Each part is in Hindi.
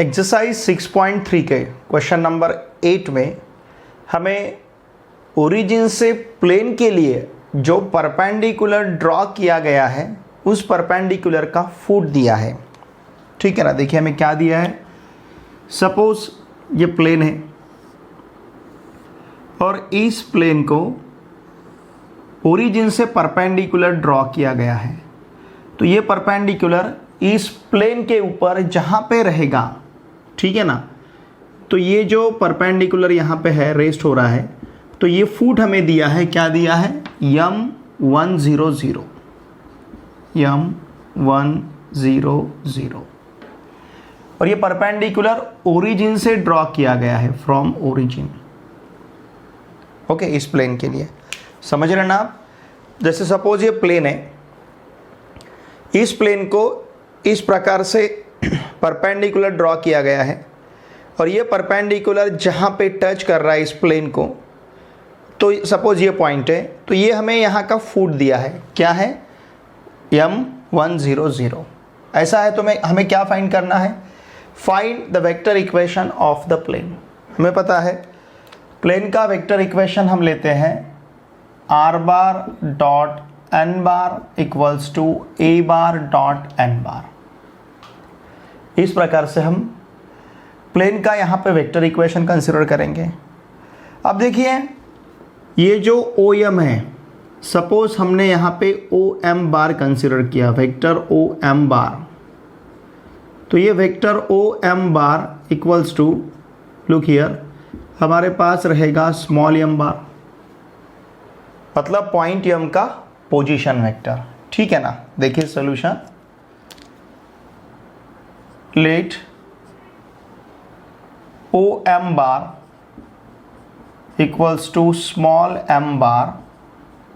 एक्सरसाइज 6.3 के क्वेश्चन नंबर 8 में हमें ओरिजिन से प्लेन के लिए जो परपेंडिकुलर ड्रॉ किया गया है उस परपेंडिकुलर का फुट दिया है। ठीक है ना। देखिए हमें क्या दिया है। सपोज ये प्लेन है और इस प्लेन को ओरिजिन से परपेंडिकुलर ड्रॉ किया गया है। तो ये परपेंडिकुलर इस प्लेन के ऊपर जहाँ पे रहेगा, ठीक है ना, तो ये जो परपेंडिकुलर यहाँ पे है रेस्ट हो रहा है, तो ये फुट हमें दिया है, क्या दिया है, m100 और ये परपेंडिकुलर ओरिजिन से ड्रॉ किया गया है, फ्रॉम ओरिजिन। ओके, इस प्लेन के लिए समझ रहे ना आप। जैसे सपोज ये प्लेन है, इस प्लेन को इस प्रकार से परपेंडिकुलर ड्रॉ किया गया है और ये परपेंडिकुलर जहाँ पे टच कर रहा है इस प्लेन को, तो सपोज ये पॉइंट है, तो ये हमें यहाँ का फुट दिया है, क्या है, m100। ऐसा है तो हमें क्या फाइंड करना है, find the vector equation of the plane. हमें पता है प्लेन का वेक्टर इक्वेशन हम लेते हैं r bar dot n bar equals to a bar dot n bar. इस प्रकार से हम प्लेन का यहाँ पे वेक्टर इक्वेशन कंसिडर करेंगे। अब देखिए ये जो OM है, सपोज हमने यहाँ पे OM बार कंसिडर किया, वेक्टर OM बार, तो ये vector OM bar equals to, look here, हमारे पास रहेगा स्मॉल m बार, मतलब पॉइंट m का पोजीशन वेक्टर। ठीक है ना। देखिए solution, let OM bar equals to small m bar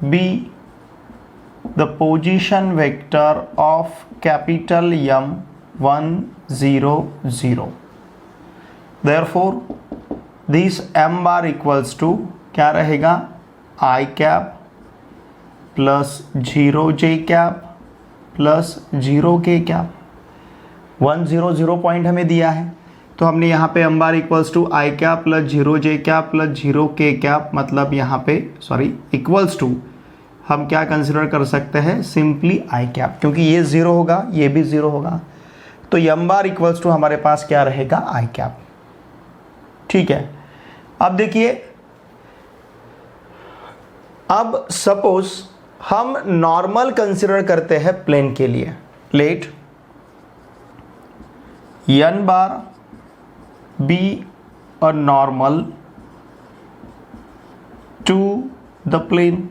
be the position vector of capital M100। Therefore this m bar equals to क्या रहेगा, i cap plus 0j cap plus 0k cap. 100 point हमें दिया है, तो हमने यहाँ पे m bar equals to i cap plus 0j cap plus 0k cap, मतलब यहाँ पे इक्वल्स टू हम क्या कंसिडर कर सकते हैं, सिंपली i कैप, क्योंकि ये 0 होगा ये भी 0 होगा, तो m बार इक्वल्स टू हमारे पास क्या रहेगा, i कैप। ठीक है। अब देखिए, अब सपोज हम नॉर्मल कंसिडर करते हैं प्लेन के लिए। Let n bar be a normal to the plane.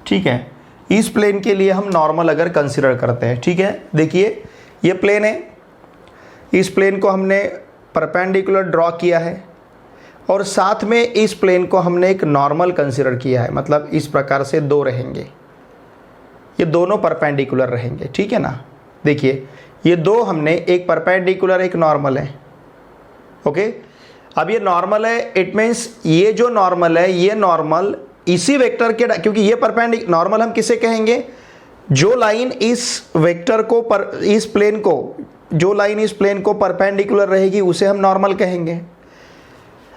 ठीक है, इस प्लेन के लिए हम नॉर्मल अगर कंसिडर करते हैं, ठीक है। देखिए ये प्लेन है, इस प्लेन को हमने परपेंडिकुलर ड्रॉ किया है और साथ में इस प्लेन को हमने एक नॉर्मल कंसिडर किया है, मतलब इस प्रकार से दो रहेंगे, ये दोनों परपेंडिकुलर रहेंगे। ठीक है ना। देखिए ये दो हमने, एक परपेंडिकुलर एक नॉर्मल है। ओके, अब ये नॉर्मल है, इट मीन्स ये जो नॉर्मल है ये नॉर्मल इसी वेक्टर के, क्योंकि ये नॉर्मल हम किसे कहेंगे, जो लाइन इस वेक्टर को इस प्लेन को, जो लाइन इस प्लेन को परपेंडिकुलर रहेगी उसे हम नॉर्मल कहेंगे।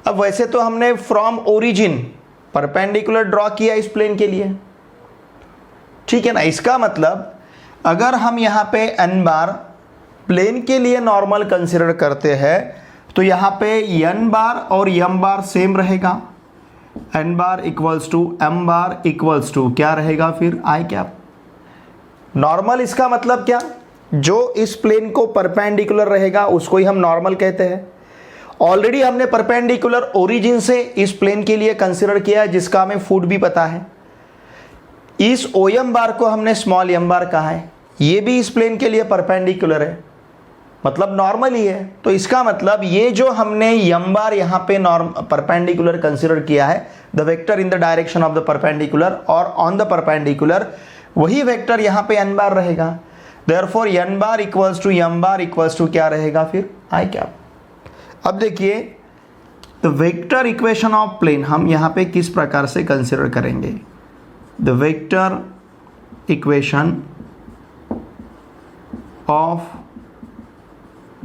अब वैसे तो हमने फ्रॉम ओरिजिन परपेंडिकुलर ड्रॉ किया इस प्लेन के लिए, ठीक है ना। इसका मतलब अगर हम यहाँ पे n बार प्लेन के लिए नॉर्मल कंसिडर करते हैं तो यहाँ पे n बार और m बार सेम रहेगा, n bar equals to m bar equals to क्या रहेगा फिर, i कैप। नॉर्मल इसका मतलब क्या, जो इस प्लेन को परपेंडिकुलर रहेगा उसको ही हम नॉर्मल कहते हैं। ऑलरेडी हमने परपेंडिकुलर ओरिजिन से इस प्लेन के लिए कंसिडर किया है, जिसका हमें फुट भी पता है। इस OM बार को हमने स्मॉल m बार कहा है, ये भी इस प्लेन के लिए परपेंडिकुलर है, मतलब नॉर्मल ही है। तो इसका मतलब ये जो हमने m बार यहाँ पे परपेंडिकुलर कंसिडर किया है, the vector in the direction of the perpendicular और ऑन द परपेंडिकुलर, वही वेक्टर यहाँ पे n बार रहेगा। Therefore n bar equals to m bar equals to क्या रहेगा फिर, i कैप। अब देखिए the vector equation of plane हम यहाँ पे किस प्रकार से कंसिडर करेंगे, the vector equation of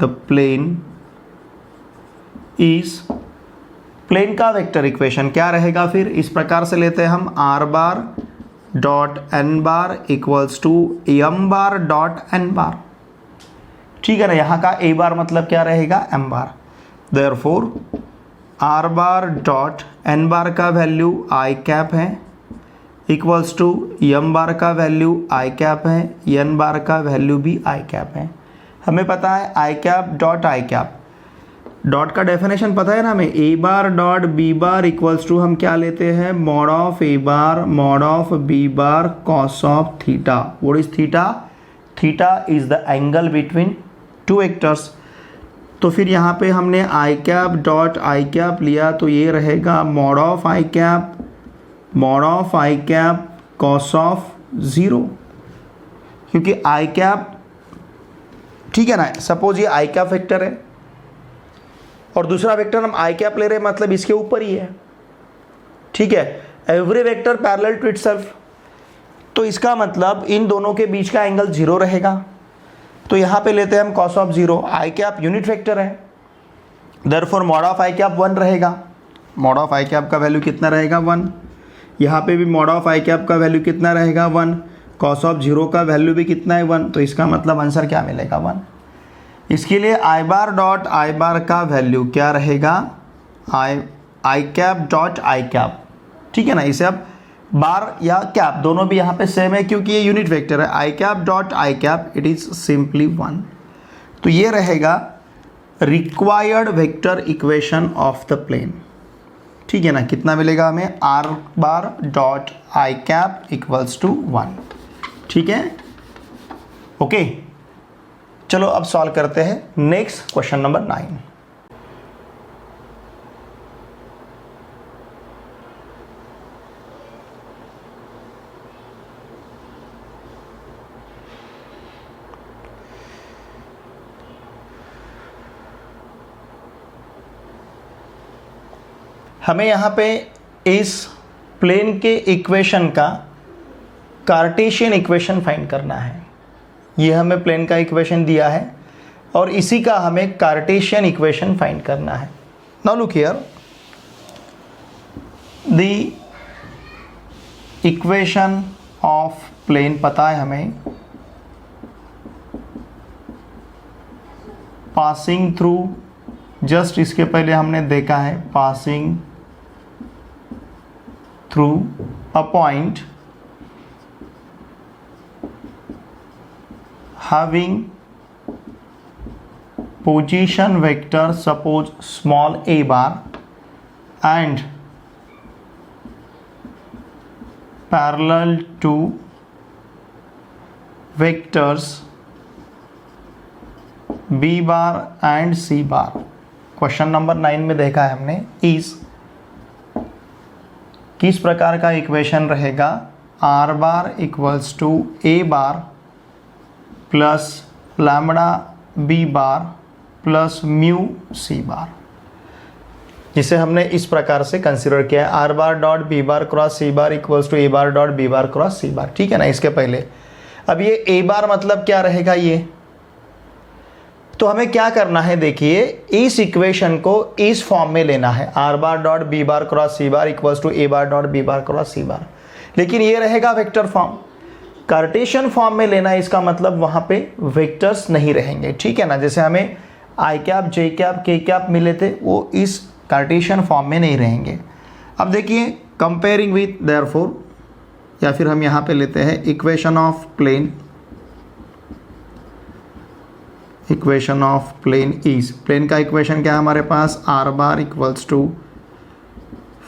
the plane is, plane का वेक्टर इक्वेशन क्या रहेगा फिर, इस प्रकार से लेते हैं हम r bar dot n bar equals to m bar dot n bar. ठीक है ना, यहाँ का ए बार मतलब क्या रहेगा, m bar. Therefore r bar dot n bar का वैल्यू आई कैप है इक्वल्स टू एम बार का वैल्यू आई कैप है, एन बार का वैल्यू भी आई कैप है। हमें पता है i cap dot i cap, dot का डेफिनेशन पता है ना हमें, a bar dot b bar equals to हम क्या लेते हैं, mod of a bar mod of b bar cos of theta. What is theta, theta is the angle between two vectors. तो फिर यहाँ पे हमने आई कैप डॉट आई कैप लिया तो ये रहेगा mod of i cap cos of zero, क्योंकि आई कैप, ठीक है ना, सपोज ये आई कैप वेक्टर है और दूसरा वेक्टर हम आई कैप ले रहे हैं, मतलब इसके ऊपर ही है। ठीक है, every vector parallel to itself, तो इसका मतलब इन दोनों के बीच का एंगल जीरो रहेगा। तो यहाँ पे लेते हैं हम cos of zero, i cap unit vector है, therefore mod of i cap 1 रहेगा। मॉड ऑफ आई कैप का वैल्यू कितना रहेगा, 1। यहाँ पे भी मॉड ऑफ आई कैप का वैल्यू कितना रहेगा, 1। कॉस ऑफ जीरो का वैल्यू भी कितना है, 1। तो इसका मतलब आंसर क्या मिलेगा, 1। इसके लिए आई बार डॉट आई बार का वैल्यू क्या रहेगा, i cap dot i cap. ठीक है ना, इसे अब बार या कैप दोनों भी यहाँ पे सेम है क्योंकि ये यूनिट वेक्टर है। I cap dot i cap it is simply 1। तो ये रहेगा required vector equation of the plane. ठीक है ना, कितना मिलेगा हमें, r bar dot i cap equals to 1। ठीक है, ओके। चलो अब सॉल्व करते हैं नेक्स्ट क्वेश्चन नंबर 9। हमें यहाँ पे इस प्लेन के इक्वेशन का कार्टेशियन इक्वेशन फाइंड करना है। ये हमें प्लेन का इक्वेशन दिया है और इसी का हमें कार्टेशियन इक्वेशन फाइंड करना है। Now look here, the equation of plane पता है हमें, पासिंग थ्रू, जस्ट इसके पहले हमने देखा है passing through a point having position vector suppose small a bar and parallel to vectors b bar and c bar। Question number 9 में देखा है हमने इस किस प्रकार का इक्वेशन रहेगा, r bar equals to a bar plus lambda b bar plus mu c bar, जिसे हमने इस प्रकार से कंसिडर किया है, r bar dot b bar cross c bar equals to a bar dot b bar cross c bar. ठीक है ना, इसके पहले अब ये ए बार मतलब क्या रहेगा, ये तो हमें क्या करना है, देखिए इस इक्वेशन को इस फॉर्म में लेना है, r bar dot b bar cross c bar equals to a bar dot b bar cross c bar, लेकिन ये रहेगा वेक्टर फॉर्म। कार्टेशियन फॉर्म में लेना है, इसका मतलब वहां पे वेक्टर्स नहीं रहेंगे। ठीक है ना, जैसे हमें आई cap j cap k cap मिले थे, वो इस कार्टेशियन फॉर्म में नहीं रहेंगे। अब देखिए कंपेयरिंग विथ, देयरफॉर, या फिर हम यहाँ पे लेते हैं equation of plane, equation of plane is, plane का इक्वेशन क्या है हमारे पास, r bar equals to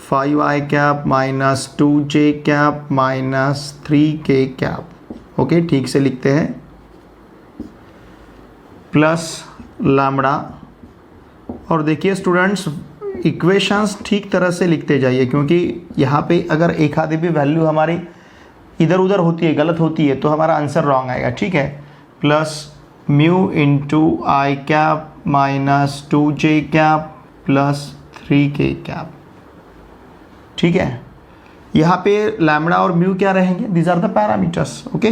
5i cap minus 2j cap minus 3k cap. Okay, ठीक से लिखते हैं, प्लस लैम्बडा। और देखिए स्टूडेंट्स, इक्वेशंस ठीक तरह से लिखते जाइए, क्योंकि यहाँ पे अगर एक आधी भी वैल्यू हमारी इधर उधर होती है, गलत होती है, तो हमारा आंसर रॉन्ग आएगा। ठीक है, plus mu into i cap minus 2j cap plus 3k cap. ठीक है, यहाँ पे लैम्बडा और म्यू क्या रहेंगे, these are the parameters. Okay,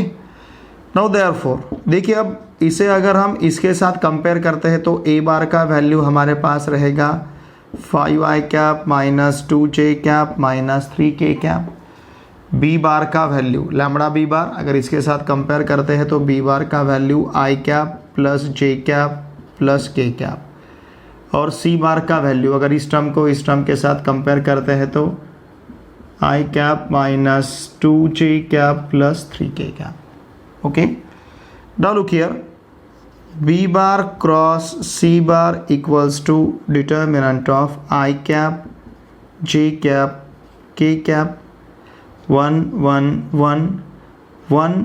now therefore देखिए अब इसे अगर हम इसके साथ कंपेयर करते हैं तो ए बार का वैल्यू हमारे पास रहेगा 5i cap minus 2j cap minus 3k cap. B bar का वैल्यू लैम्बडा बी बार अगर इसके साथ कंपेयर करते हैं तो बी बार का value i cap plus j cap plus k cap. और सी बार का वैल्यू अगर इस टर्म को इस टर्म के साथ कंपेयर करते हैं तो i cap minus 2j cap plus 3k cap. Okay, now look here, b bar cross c bar equals to determinant of I cap, j cap, k cap, 1 1 1 1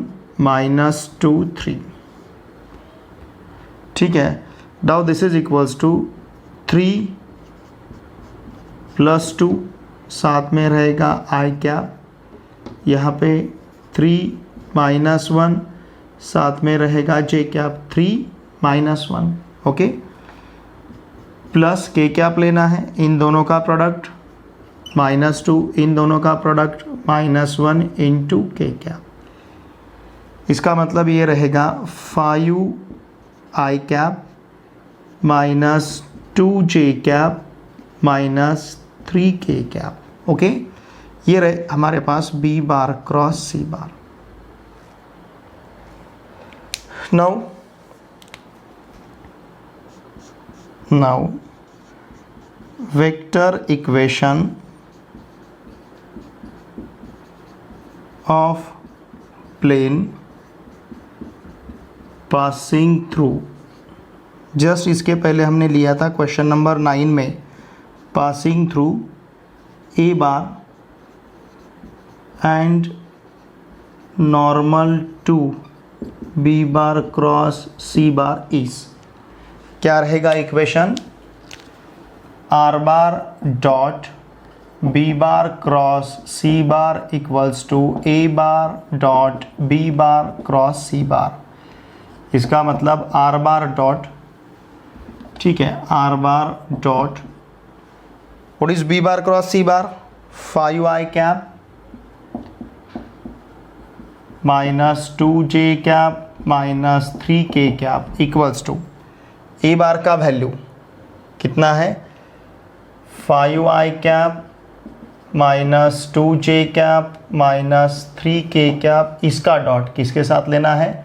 minus 2 3। ठीक है, now this is equals to 3 plus 2, साथ में रहेगा I cap, यहाँ पे 3 minus 1, साथ में रहेगा j cap 3 minus 1। Okay, plus k cap लेना है, इन दोनों का प्रोडक्ट माइनस 2, इन दोनों का product minus 1 into k cap. इसका मतलब ये रहेगा 5i cap minus 2j cap minus 3k cap. Okay, ये रहे हमारे पास b bar cross c bar. now vector equation of plane passing through, just इसके पहले हमने लिया था क्वेश्चन नंबर 9 में, passing through a bar and normal to b bar cross c bar is, क्या रहेगा equation, r bar dot b bar cross c bar equals to a bar dot b bar cross c bar. इसका मतलब आर बार डॉट, ठीक है, r bar dot what is b bar cross c bar, 5i cap minus 2j cap minus 3k cap equals to a bar का वैल्यू कितना है, 5i cap minus 2j cap minus 3k cap, इसका डॉट किसके साथ लेना है,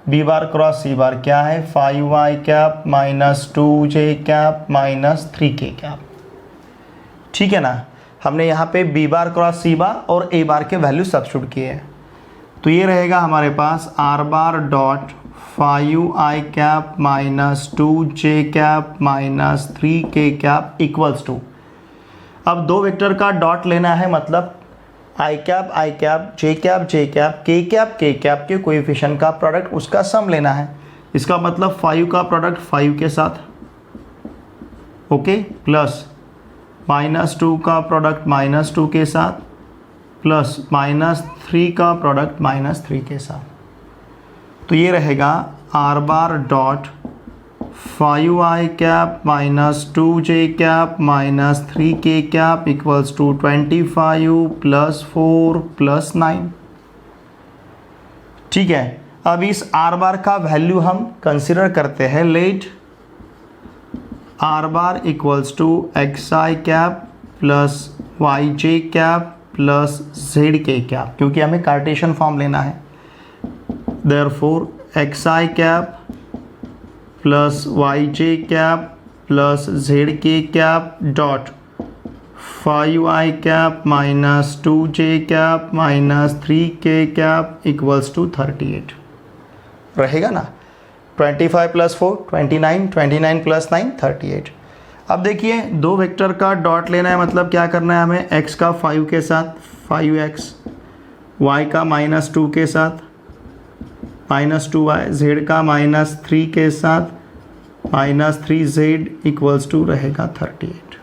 बी बार क्रॉस सी बार, क्या है 5i cap minus 2j cap minus 3k cap. ठीक है ना, हमने यहाँ पे बी बार क्रॉस सी बार और ए बार के वैल्यू सब्स्टिट्यूट किए हैं, तो ये रहेगा हमारे पास r bar dot 5i cap minus 2j cap minus 3k cap equals to, अब दो वेक्टर का डॉट लेना है, मतलब i cap j cap k cap के कोएफिशिएंट का प्रोडक्ट, उसका सम लेना है। इसका मतलब 5 का प्रोडक्ट 5 के साथ, ओके, प्लस माइनस 2 का प्रोडक्ट माइनस 2 के साथ, प्लस माइनस 3 का प्रोडक्ट माइनस 3 के साथ। तो ये रहेगा r bar dot 5i cap minus 2j cap minus 3k cap equals to 25 plus 4 plus 9। ठीक है, अब इस आर बार का वैल्यू हम कंसिडर करते हैं, let r bar equals to xi cap plus yj cap plus zk cap, क्योंकि हमें कार्टेशियन फॉर्म लेना है। Therefore xi cap plus yj cap plus zk cap dot 5i cap minus 2j cap minus 3k cap equals to 38 रहेगा ना। 25 प्लस 4 29, 29 प्लस 9 38। अब देखिए दो वेक्टर का डॉट लेना है, मतलब क्या करना है हमें, x का 5 के साथ 5x, y का माइनस 2 के साथ माइनस 2y, z का माइनस 3 के साथ माइनस 3z इक्वल्स टू रहेगा 38।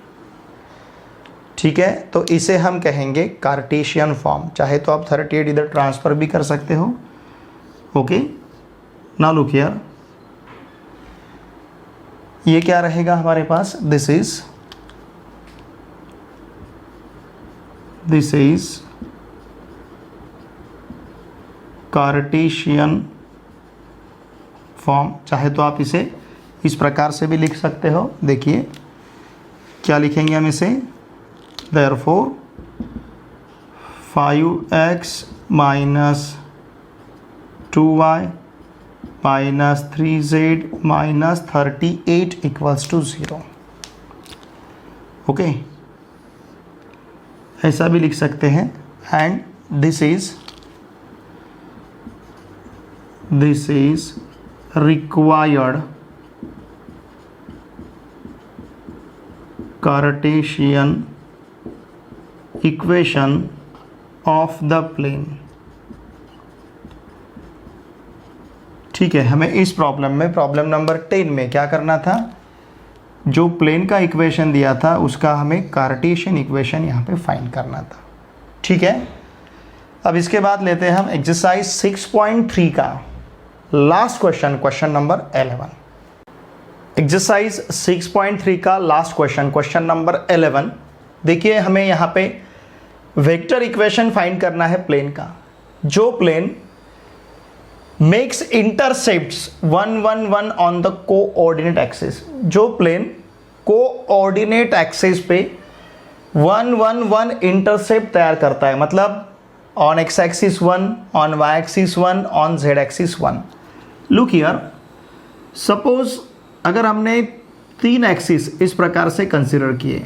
ठीक है, तो इसे हम कहेंगे कार्टेशियन फॉर्म, चाहे तो आप 38 इधर ट्रांसफ़र भी कर सकते हो। ओके, नाउ लुक हियर, ये क्या रहेगा हमारे पास, दिस इज कार्टेशियन फॉर्म, चाहे तो आप इसे इस प्रकार से भी लिख सकते हो। देखिए क्या लिखेंगे हम इसे, therefore 5x minus 2y minus 3z minus 38 equals to 0। Okay, ऐसा भी लिख सकते हैं। And this is required Cartesian equation of the plane. ठीक है, हमें इस प्रॉब्लम में, प्रॉब्लम नंबर 10 में क्या करना था, जो प्लेन का इक्वेशन दिया था उसका हमें कार्टेशियन इक्वेशन यहाँ पे फाइंड करना था। ठीक है, अब इसके बाद लेते हैं हम एक्सरसाइज 6.3 का last question, question number 11। Exercise 6.3 का लास्ट क्वेश्चन, क्वेश्चन नंबर 11। देखिए हमें यहाँ पे वेक्टर इक्वेशन फाइंड करना है प्लेन का। जो plane makes intercepts 1 1 1 on the coordinate axis, जो प्लेन कोऑर्डिनेट एक्सिस पे 1 1 1 इंटरसेप्ट तैयार करता है, मतलब on x axis 1, on y axis 1, on z axis 1। Look here, suppose अगर हमने 3 एक्सिस इस प्रकार से कंसिडर किए,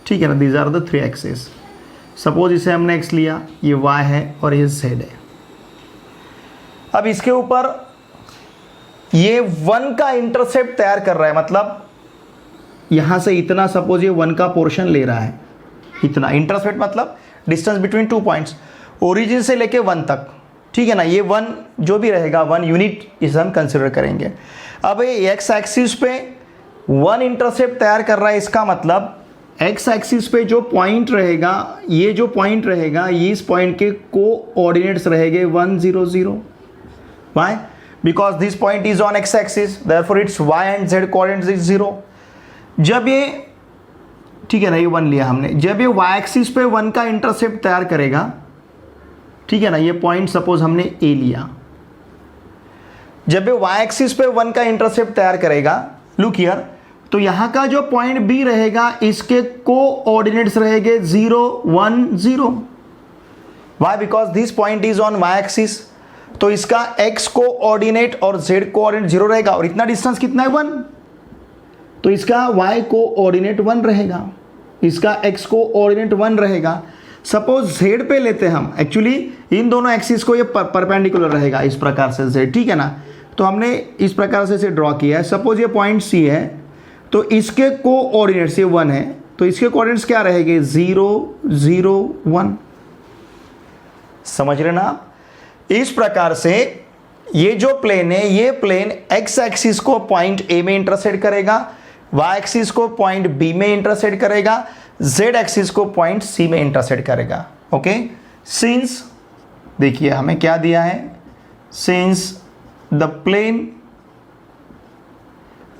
ठीक है ना, these are the 3 axis. Suppose इसे हमने x लिया, ये y है और ये z है। अब इसके ऊपर ये 1 का इंटरसेप्ट तैयार कर रहा है, मतलब यहां से इतना, सपोज ये 1 का पोर्शन ले रहा है, इतना इंटरसेप्ट मतलब डिस्टेंस बिटवीन 2 पॉइंट्स, ओरिजिन से लेके 1 तक। ठीक है ना, ये 1 जो भी रहेगा 1 यूनिट इसे हम कंसिडर करेंगे। अब ये एक्स एक्सिस पे 1 इंटरसेप्ट तैयार कर रहा है, इसका मतलब एक्स एक्सिस पे जो पॉइंट रहेगा, ये जो पॉइंट रहेगा, ये इस पॉइंट के कोऑर्डिनेट्स रहेंगे 1 0 0। Why? Because this point is on x axis, therefore its y and z coordinates is 0। जब ये, ठीक है ना, ये 1 लिया हमने, जब ये y एक्सिस पे 1 का इंटरसेप्ट तैयार करेगा, ठीक है ना, ये पॉइंट सपोज हमने a लिया, जब ये y एक्सिस पे 1 का इंटरसेप्ट तैयार करेगा, लुक हियर, तो यहाँ का जो पॉइंट b रहेगा इसके कोऑर्डिनेट्स रहेंगे 0 1 0। Why? Because this point is on y axis, तो इसका x कोऑर्डिनेट और z कोऑर्डिनेट 0 रहेगा, और इतना डिस्टेंस कितना है 1, तो इसका y कोऑर्डिनेट 1 रहेगा, इसका x कोऑर्डिनेट 1 रहेगा। सपोज z पे लेते हैं हम, एक्चुअली इन दोनों एक्सिस को ये परपेंडिकुलर रहेगा इस प्रकार से z, ठीक है ना, तो हमने इस प्रकार से इसे ड्रॉ किया है। सपोज ये पॉइंट c है, तो इसके कोऑर्डिनेट्स ये 1 है, तो इसके कोऑर्डिनेट्स क्या रहेंगे 0 0 1। समझ रहे ना आप? इस प्रकार से ये जो प्लेन है, ये प्लेन x एक्सिस को पॉइंट A में इंटरसेक्ट करेगा, y एक्सिस को पॉइंट B में इंटरसेक्ट करेगा, z एक्सिस को पॉइंट C में इंटरसेक्ट करेगा। ओके, सिंस, देखिए हमें क्या दिया है, सिंस द प्लेन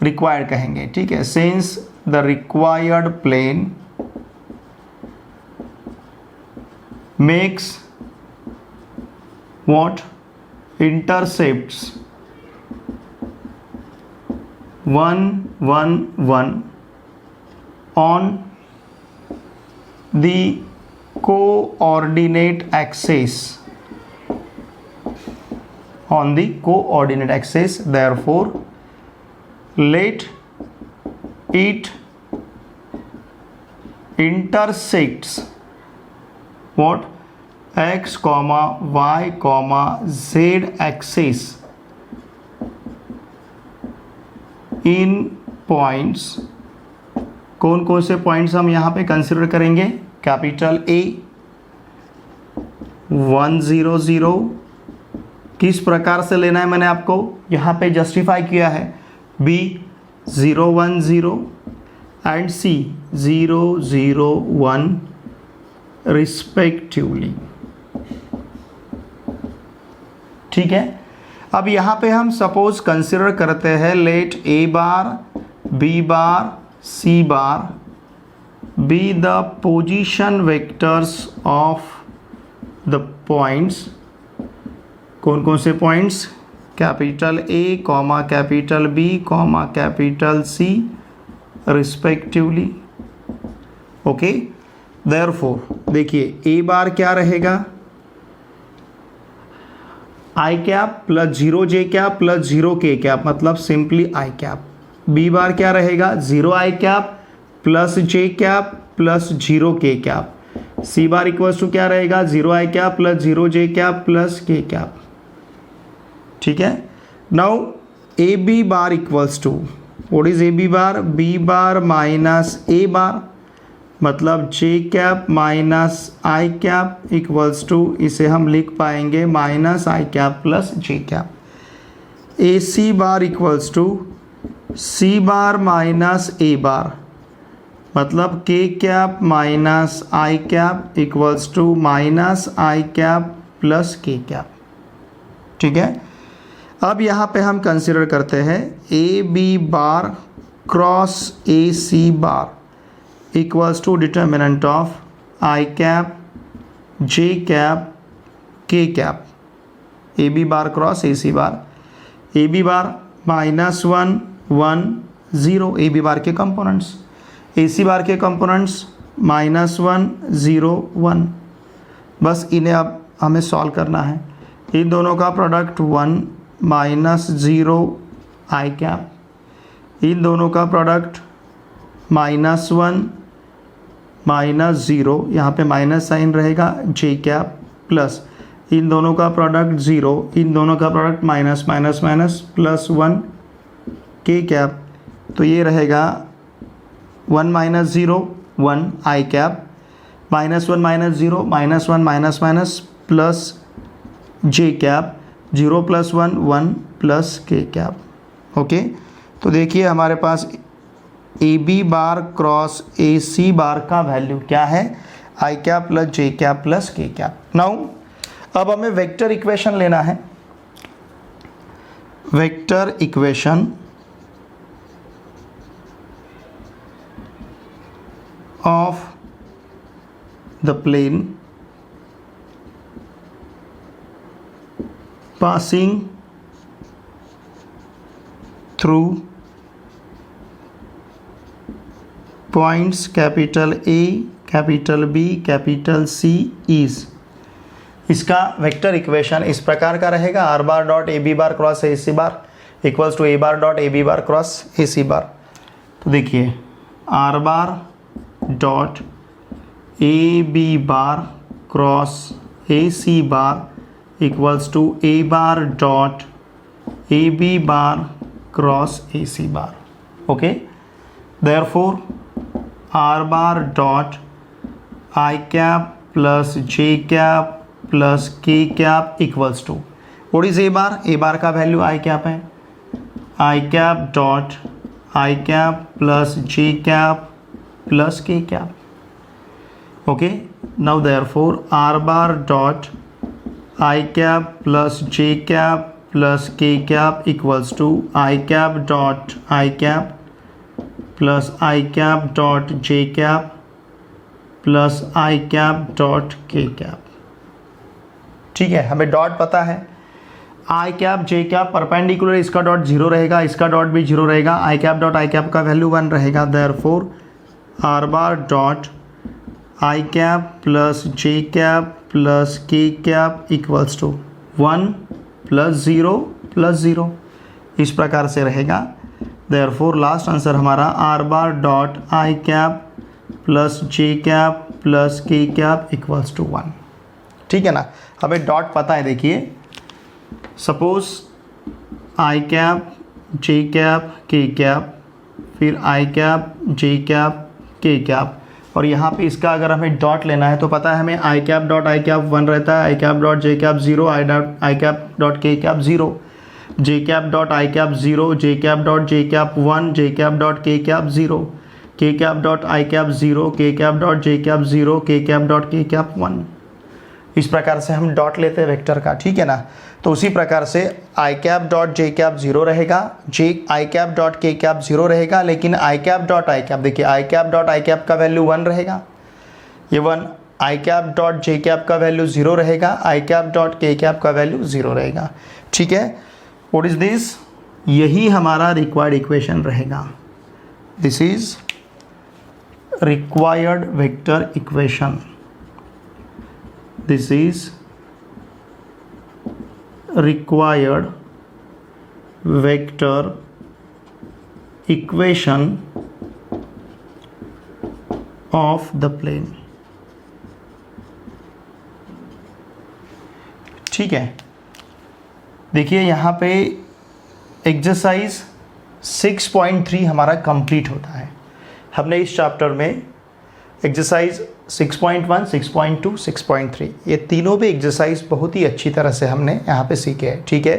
रिक्वायर्ड कहेंगे, ठीक है, since the required plane makes what intercepts 1 1 1 on the coordinate axis, on the coordinate axis, therefore let it intersects what, x, y, z axis in points. कौन कौन से पॉइंट्स हम यहाँ पे कंसिडर करेंगे, कैपिटल A 1 0 0, किस प्रकार से लेना है मैंने आपको यहाँ पे जस्टिफाई किया है, B 0 1 0 एंड C 0 0 1 रिस्पेक्टिवली। ठीक है, अब यहाँ पे हम सपोज कंसिडर करते हैं, let A bar B bar C bar be the position vectors of the points. कौन कौन से points, capital A comma capital B comma capital C respectively. Okay, therefore देखिए ए बार क्या रहेगा, i cap plus 0 j cap plus 0 k cap, मतलब simply i cap. B bar क्या रहेगा, 0 i cap plus j cap plus 0 k cap. C bar equals to क्या रहेगा, 0 i cap plus 0 j cap plus k cap. ठीक है, now a b bar equals to what is a b bar, b bar minus a bar, मतलब j cap minus i cap equals to, इसे हम लिख पाएंगे minus i cap plus j cap. A c bar equals to c bar minus a bar, मतलब k cap minus i cap equals to minus i cap plus k cap. ठीक है, अब यहाँ पे हम कंसिडर करते हैं a b bar cross a c bar equals to determinant of i cap j cap k cap. A b bar cross a c bar, a b bar -1 1 0 a b bar के कंपोनेंट्स, ए सी बार के कंपोनेंट्स -1 0 1। बस इन्हें अब हमें सॉल्व करना है। इन दोनों का प्रोडक्ट 1 -0 आई कैप, इन दोनों का प्रोडक्ट -1 -0, यहाँ पे माइनस साइन रहेगा, जे कैप प्लस इन दोनों का प्रोडक्ट 0, इन दोनों का product minus minus minus plus 1 के कैप। तो ये रहेगा 1 -0 1 आई cap, -1 -0 -1 minus minus plus j cap, 0 + 1 1 plus k cap. Okay, तो देखिए हमारे पास ए b bar cross a c बार का वैल्यू क्या है, i cap plus j cap plus k cap. Now अब हमें वेक्टर इक्वेशन लेना है। Vector equation of the plane passing through points capital A, capital B, capital C is, इसका वेक्टर इक्वेशन इस प्रकार का रहेगा, r bar dot a b bar cross a c bar equals to a bar dot a b bar cross a c bar. तो देखिए r bar dot a b bar cross a c bar equals to a bar dot a b bar cross a c bar. Okay, therefore r bar dot i cap plus j cap plus k cap equals to what is a bar, a bar का वैल्यू आई कैप है, i cap dot i cap plus j cap plus k cap. Okay, now therefore r bar dot i cap plus j cap plus k cap equals to i cap dot i cap plus i cap dot j cap plus i cap dot k cap. ठीक है, हमें डॉट पता है, i cap j cap perpendicular, इसका डॉट 0 रहेगा, इसका डॉट भी 0 रहेगा, i cap dot i cap का वैल्यू 1 रहेगा। Therefore r bar dot i cap plus j cap plus k cap equals to 1 + 0 + 0, इस प्रकार से रहेगा। देयरफॉर लास्ट आंसर हमारा are bar dot i cap plus j cap plus k cap equals to 1। ठीक है ना, हमें डॉट पता है। देखिए suppose I cap j cap k cap फिर आई cap j cap k cap, और यहाँ पे इसका अगर हमें डॉट लेना है तो पता है हमें आई कैप डॉट आई कैप 1 रहता है, i cap dot j cap 0, i cap dot k cap 0, j cap dot i cap 0, j cap dot j cap 1, J cap dot k cap 0, k cap dot i cap 0, k cap dot j cap 0, k cap dot k cap 1। इस प्रकार से हम डॉट लेते हैं वेक्टर का। ठीक है ना, तो उसी प्रकार से आई कैप डॉट जे कैप 0 रहेगा, जे आई कैप डॉट के कैप 0 रहेगा, लेकिन आई कैप डॉट आई कैप, देखिए आई कैप डॉट आई कैप का वैल्यू 1 रहेगा, ये 1, आई कैप डॉट जे कैप का वैल्यू 0 रहेगा, i cap dot k cap का वैल्यू 0 रहेगा। ठीक है, व्हाट इज दिस, यही हमारा रिक्वायर्ड इक्वेशन रहेगा। This is required vector equation, this is required vector equation of the plane. ठीक है, देखिए यहाँ पे एक्सरसाइज 6.3 हमारा कंप्लीट होता है। हमने इस चैप्टर में एक्सरसाइज 6.1, 6.2, 6.3 ये तीनों भी एक्सरसाइज बहुत ही अच्छी तरह से हमने यहाँ पे सीखे हैं। ठीक है,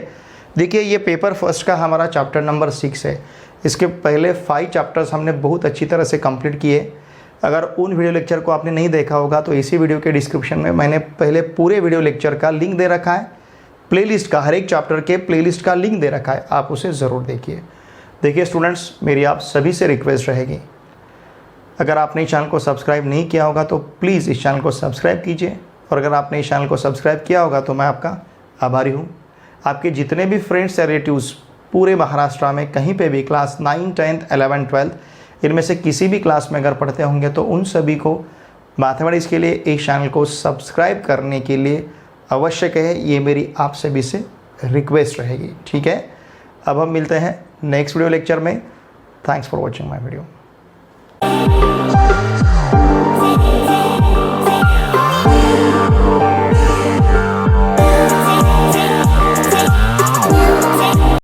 देखिए ये पेपर फर्स्ट का हमारा चैप्टर नंबर 6 है। इसके पहले 5 चैप्टर्स हमने बहुत अच्छी तरह से कंप्लीट किए। अगर उन वीडियो लेक्चर को आपने नहीं देखा होगा तो इसी वीडियो के डिस्क्रिप्शन में मैंने पहले पूरे वीडियो लेक्चर का लिंक दे रखा है, प्लेलिस्ट का, हर एक चैप्टर के प्लेलिस्ट का लिंक दे रखा है, आप उसे ज़रूर देखिए। देखिए स्टूडेंट्स, मेरी आप सभी से रिक्वेस्ट रहेगी, अगर आपने इस चैनल को सब्सक्राइब नहीं किया होगा तो प्लीज़ इस चैनल को सब्सक्राइब कीजिए, और अगर आपने इस चैनल को सब्सक्राइब किया होगा तो मैं आपका आभारी हूँ। आपके जितने भी फ्रेंड्स या रिलेटिव्स पूरे महाराष्ट्र में कहीं पे भी क्लास 9, 10th, 11th, 12th इनमें से किसी भी क्लास में अगर पढ़ते होंगे तो उन सभी को मैथमेटिक्स के लिए इस चैनल को सब्सक्राइब करने के लिए आवश्यक है, ये मेरी आप सभी से रिक्वेस्ट रहेगी। ठीक है, अब हम मिलते हैं नेक्स्ट वीडियो लेक्चर में। Thanks for watching my video.